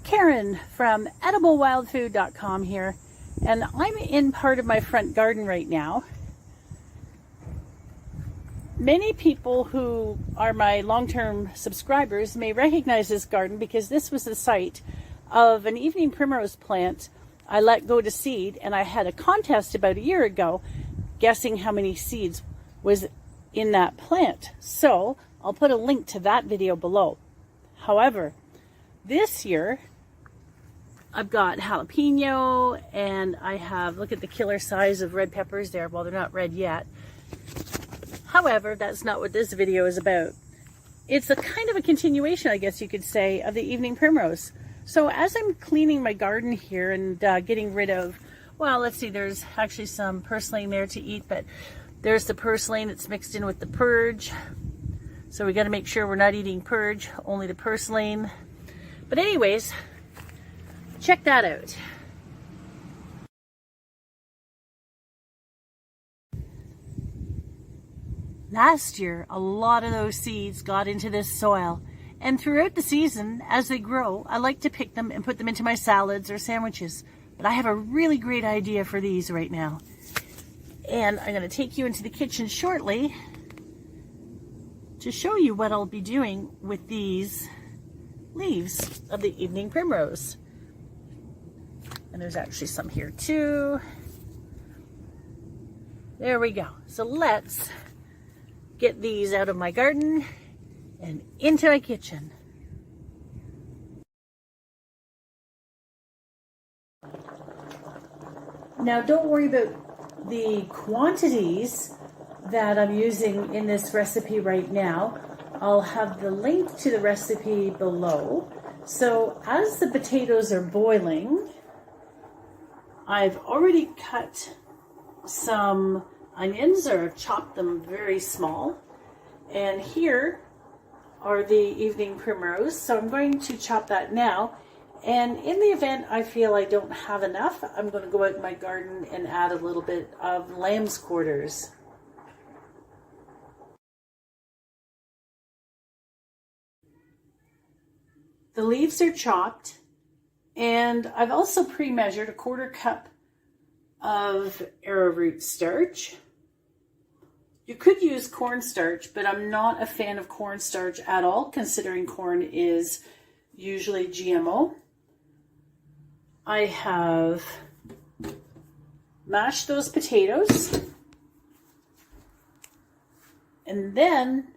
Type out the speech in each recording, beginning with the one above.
Karen from EdibleWildFood.com here, and I'm in part of my front garden right now. Many people who are my long-term subscribers may recognize this garden because this was the site of an evening primrose plant I let go to seed, and I had a contest about a year ago guessing how many seeds was in that plant. So I'll put a link to that video below. However, this year I've got jalapeno, and I have, look at the killer size of red peppers there. Well, they're not red yet. However, that's not what this video is about. It's a kind of a continuation, I guess you could say, of the evening primrose. So as I'm cleaning my garden here and getting rid of, well, let's see, there's actually some purslane there to eat, but there's the purslane, it's mixed in with the purge. So we got to make sure we're not eating purge, only the purslane. But anyways, check that out. Last year, a lot of those seeds got into this soil, and throughout the season, as they grow, I like to pick them and put them into my salads or sandwiches. But I have a really great idea for these right now. And I'm going to take you into the kitchen shortly to show you what I'll be doing with these leaves of the evening primrose. And there's actually some here too. There we go. So let's get these out of my garden and into my kitchen. Now don't worry about the quantities that I'm using in this recipe right now. I'll have the link to the recipe below. So as the potatoes are boiling, I've already cut some onions, or chopped them very small. And here are the evening primrose. So I'm going to chop that now. And in the event I feel I don't have enough, I'm going to go out in my garden and add a little bit of lamb's quarters. The leaves are chopped, and I've also pre-measured a 1/4 cup of arrowroot starch. You could use cornstarch, but I'm not a fan of cornstarch at all, considering corn is usually GMO. I have mashed those potatoes, and then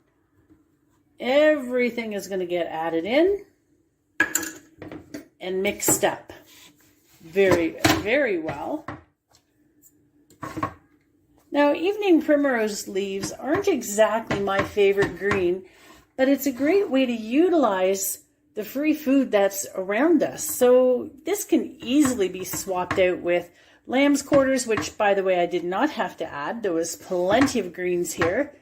everything is going to get added in and mixed up very, very well. Now, evening primrose leaves aren't exactly my favorite green, but it's a great way to utilize the free food that's around us. So this can easily be swapped out with lamb's quarters, which, by the way, I did not have to add. There was plenty of greens here.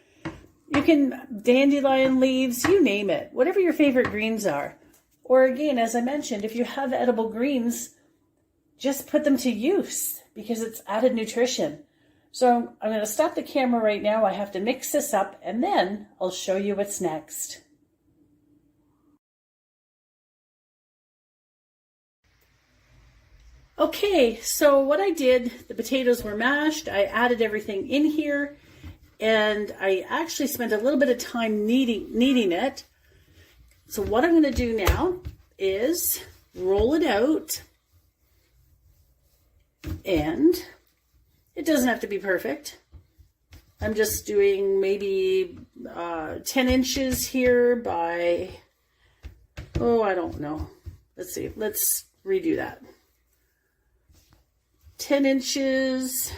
You can dandelion leaves, you name it, whatever your favorite greens are. Or again, as I mentioned, if you have edible greens, just put them to use because it's added nutrition. So I'm going to stop the camera right now. I have to mix this up, and then I'll show you what's next. Okay, so what I did, the potatoes were mashed. I added everything in here, and I actually spent a little bit of time kneading it. So what I'm going to do now is roll it out, and it doesn't have to be perfect. I'm just doing maybe 10 inches here by, oh, I don't know. Let's see, let's redo that. 10 inches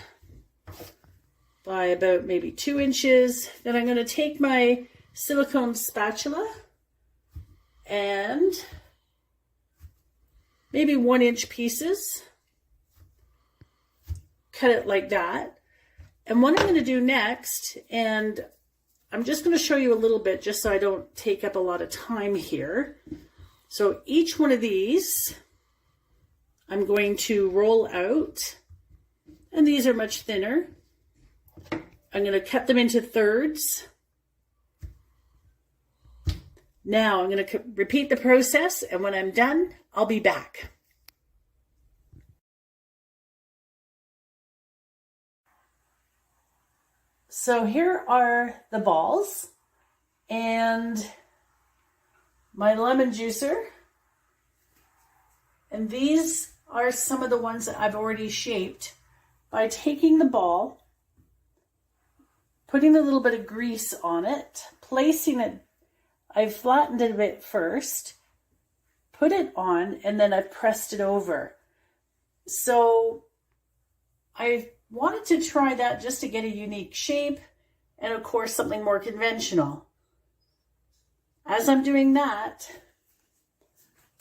by about maybe 2 inches. Then I'm going to take my silicone spatula and maybe 1-inch pieces. Cut it like that. And what I'm going to do next, and I'm just going to show you a little bit just so I don't take up a lot of time here. So each one of these I'm going to roll out, and these are much thinner. I'm going to cut them into thirds. Now I'm going to repeat the process, and when I'm done, I'll be back. So here are the balls and my lemon juicer. And these are some of the ones that I've already shaped by taking the ball, putting a little bit of grease on it, placing it. I've flattened it a bit first, put it on, and then I've pressed it over. So I wanted to try that just to get a unique shape and of course something more conventional. As I'm doing that,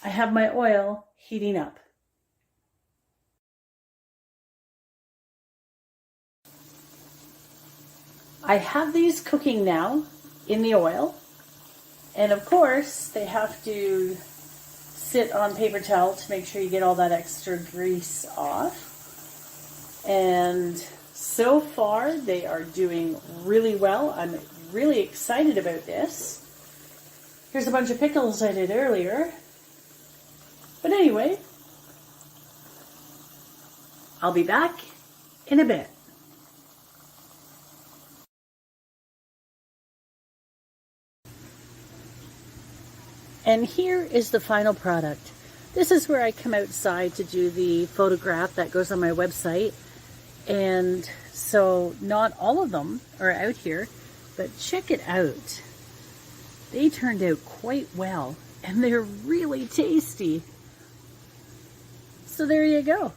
I have my oil heating up. I have these cooking now in the oil, and of course they have to sit on paper towel to make sure you get all that extra grease off. And so far they are doing really well. I'm really excited about this. Here's a bunch of pickles I did earlier. But anyway, I'll be back in a bit. And here is the final product. This is where I come outside to do the photograph that goes on my website. And so not all of them are out here, but check it out. They turned out quite well, and they're really tasty. So there you go.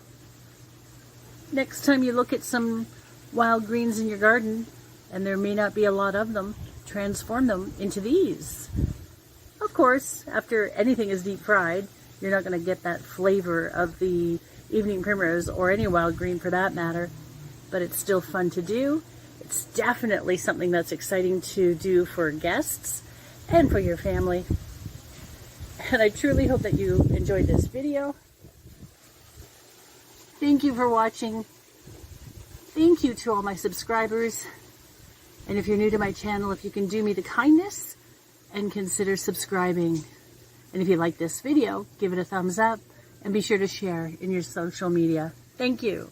Next time you look at some wild greens in your garden, and there may not be a lot of them, transform them into these. Of course, after anything is deep fried, you're not going to get that flavor of the evening primrose or any wild green for that matter, but it's still fun to do. It's definitely something that's exciting to do for guests and for your family. And I truly hope that you enjoyed this video. Thank you for watching. Thank you to all my subscribers. And if you're new to my channel, if you can do me the kindness and consider subscribing. And if you like this video, give it a thumbs up and be sure to share in your social media. Thank you.